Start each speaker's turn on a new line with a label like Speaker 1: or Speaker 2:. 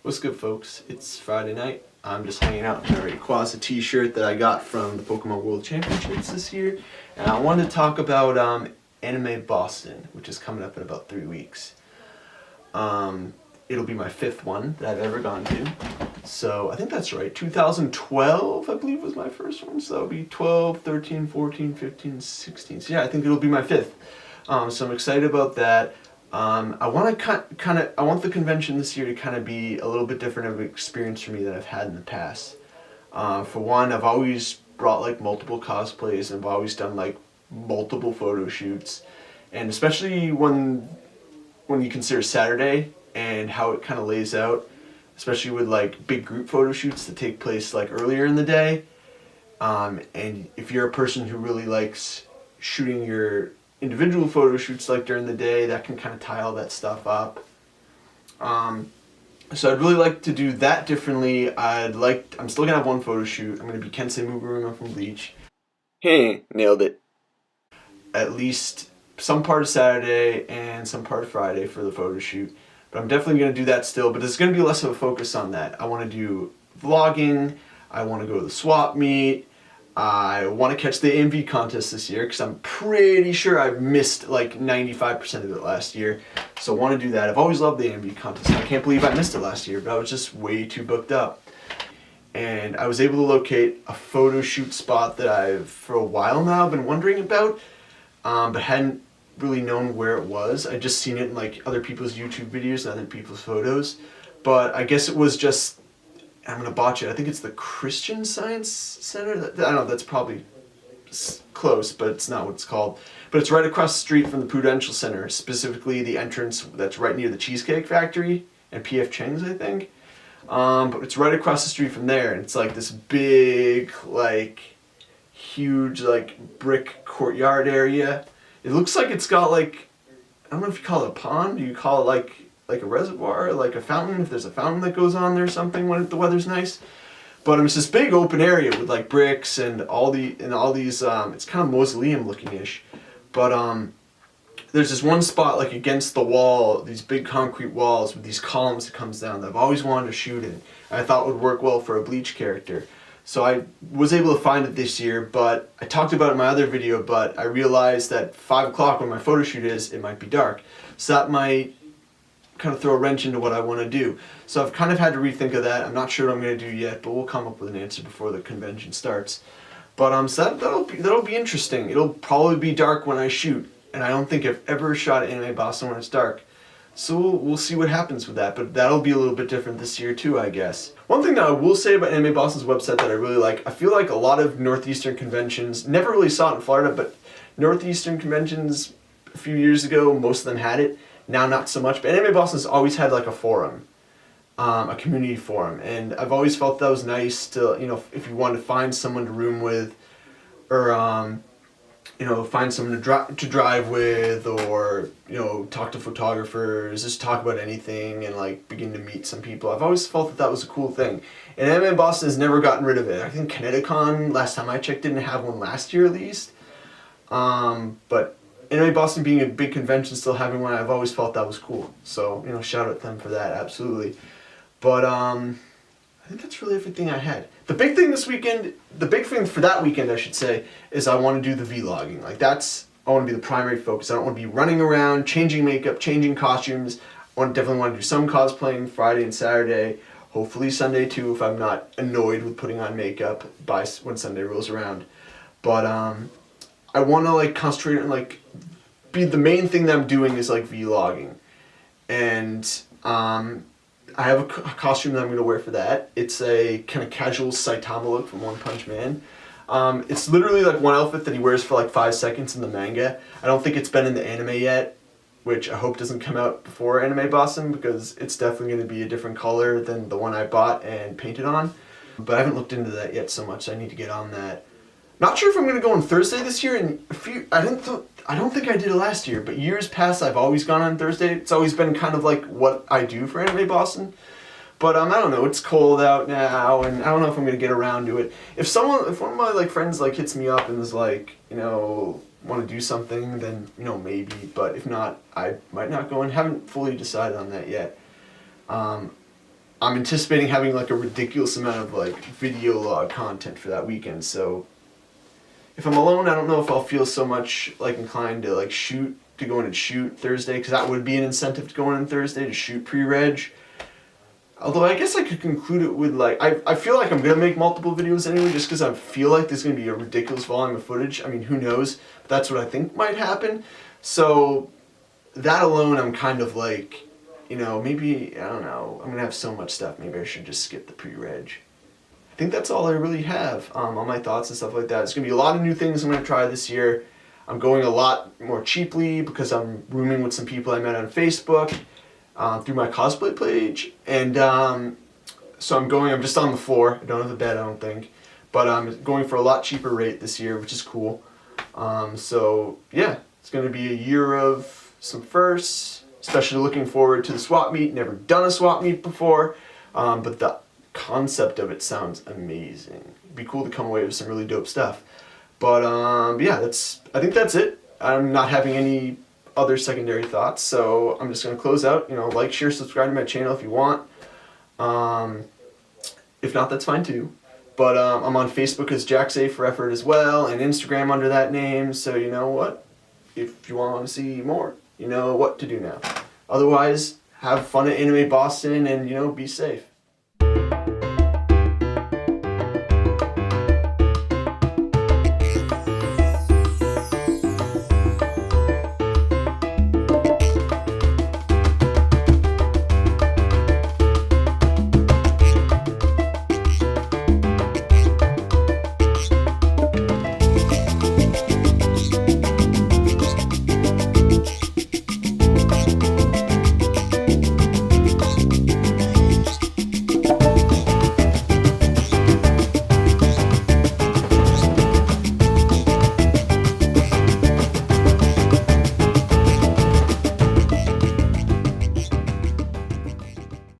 Speaker 1: What's good, folks? It's Friday night. I'm just hanging out in a Rayquaza t-shirt that I got from the Pokemon World Championships this year. And I wanted to talk about Anime Boston, which is coming up in about 3 weeks. It'll be my 5th one that I've ever gone to. So I think that's right. 2012, I believe, was my first one. So that'll be 12, 13, 14, 15, 16. So yeah, I think it'll be my 5th. So I'm excited about that. I want to I want the convention this year to kind of be a little bit different of an experience for me than I've had in the past. For one, I've always brought like multiple cosplays and I've always done like multiple photo shoots, and especially when you consider Saturday and how it kind of lays out, especially with like big group photo shoots that take place like earlier in the day. And if you're a person who really likes shooting your individual photo shoots like during the day, that can kind of tie all that stuff up. So I'd really like to do that differently. I'm still gonna have one photo shoot. I'm gonna be Kensei from Bleach. Hey, nailed it. At least some part of Saturday and some part of Friday for the photo shoot. But I'm definitely gonna do that still, but there's gonna be less of a focus on that. I wanna do vlogging, I wanna go to the swap meet, I want to catch the AMV contest this year because I'm pretty sure I missed like 95% of it last year. So I want to do that. I've always loved the AMV contest. I can't believe I missed it last year, but I was just way too booked up. And I was able to locate a photo shoot spot that I've for a while now been wondering about, but hadn't really known where it was. I just seen it in like other people's YouTube videos and other people's photos. But I guess it was just, I'm gonna botch it. I think it's the Christian Science Center. I don't know. That's probably close, but it's not what it's called. But it's right across the street from the Prudential Center, specifically the entrance that's right near the Cheesecake Factory and P.F. Chang's, I think. But it's right across the street from there, and it's like this big, like, huge, like brick courtyard area. It looks like it's got like, I don't know if you call it a pond. Do you call it like a reservoir, like a fountain, if there's a fountain that goes on there or something when the weather's nice. But it's this big open area with like bricks and all these it's kind of mausoleum looking-ish. But there's this one spot like against the wall, these big concrete walls with these columns that comes down that I've always wanted to shoot in. I thought would work well for a Bleach character. So I was able to find it this year, but I talked about it in my other video, but I realized that 5 o'clock when my photo shoot is, it might be dark. So that might kind of throw a wrench into what I want to do. So I've kind of had to rethink of that. I'm not sure what I'm going to do yet, but we'll come up with an answer before the convention starts. But so that'll be interesting. It'll probably be dark when I shoot, and I don't think I've ever shot at Anime Boston when it's dark. So we'll see what happens with that, but that'll be a little bit different this year too, I guess. One thing that I will say about Anime Boston's website that I really like, I feel like a lot of Northeastern conventions, never really saw it in Florida, but Northeastern conventions a few years ago, most of them had it. Now not so much, but Anime Boston's always had like a forum, a community forum, and I've always felt that was nice to, you know, if you wanted to find someone to room with, or you know, find someone to drive with, or you know, talk to photographers, just talk about anything and like begin to meet some people. I've always felt that was a cool thing, and Anime Boston has never gotten rid of it. I think Kineticon, last time I checked, didn't have one last year at least, but Anime Boston being a big convention, still having one, I've always felt that was cool. So, you know, shout out to them for that, absolutely. But I think that's really everything I had. The big thing this weekend, the big thing for that weekend, I should say, is I want to do the vlogging. Like I want to be the primary focus. I don't want to be running around, changing makeup, changing costumes. Definitely want to do some cosplaying Friday and Saturday. Hopefully Sunday too, if I'm not annoyed with putting on makeup when Sunday rolls around. But I want to like concentrate on like the main thing that I'm doing is like vlogging, and I have a costume that I'm going to wear for that. It's a kind of casual Saitama look from One Punch Man. It's literally like one outfit that he wears for like 5 seconds in the manga. I don't think it's been in the anime yet, which I hope doesn't come out before Anime Boston, because it's definitely going to be a different color than the one I bought and painted on. But I haven't looked into that yet so much, so I need to get on that. Not sure if I'm going to go on Thursday this year, and I don't think I did it last year, but years past I've always gone on Thursday. It's always been kind of like what I do for Anime Boston. But I don't know, it's cold out now, and I don't know if I'm going to get around to it. If one of my like friends like hits me up and is like, you know, want to do something, then, you know, maybe. But if not, I might not go, and haven't fully decided on that yet. I'm anticipating having like a ridiculous amount of like video log content for that weekend. So if I'm alone, I don't know if I'll feel so much like inclined to like go in and shoot Thursday, because that would be an incentive to go in on Thursday to shoot pre-reg. Although I guess I could conclude it with like, I feel like I'm gonna make multiple videos anyway, just because I feel like there's gonna be a ridiculous volume of footage. I mean, who knows? But that's what I think might happen. So that alone, I'm kind of like, you know, maybe, I don't know, I'm gonna have so much stuff, maybe I should just skip the pre-reg. I think that's all I really have on my thoughts and stuff like that. It's gonna be a lot of new things I'm gonna try this year. I'm going a lot more cheaply because I'm rooming with some people I met on Facebook through my cosplay page, and so I'm just on the floor. I don't have a bed, I don't think, but I'm going for a lot cheaper rate this year, which is cool. So yeah, it's gonna be a year of some firsts, especially looking forward to the swap meet. Never done a swap meet before, but the concept of it sounds amazing. It'd be cool to come away with some really dope stuff. But yeah, I think that's it. I'm not having any other secondary thoughts, so I'm just gonna close out. You know, like, share, subscribe to my channel if you want. If not, that's fine too. But I'm on Facebook as Jack's A for Effort as well, and Instagram under that name. So you know what? If you want to see more, you know what to do now. Otherwise, have fun at Anime Boston, and you know, be safe.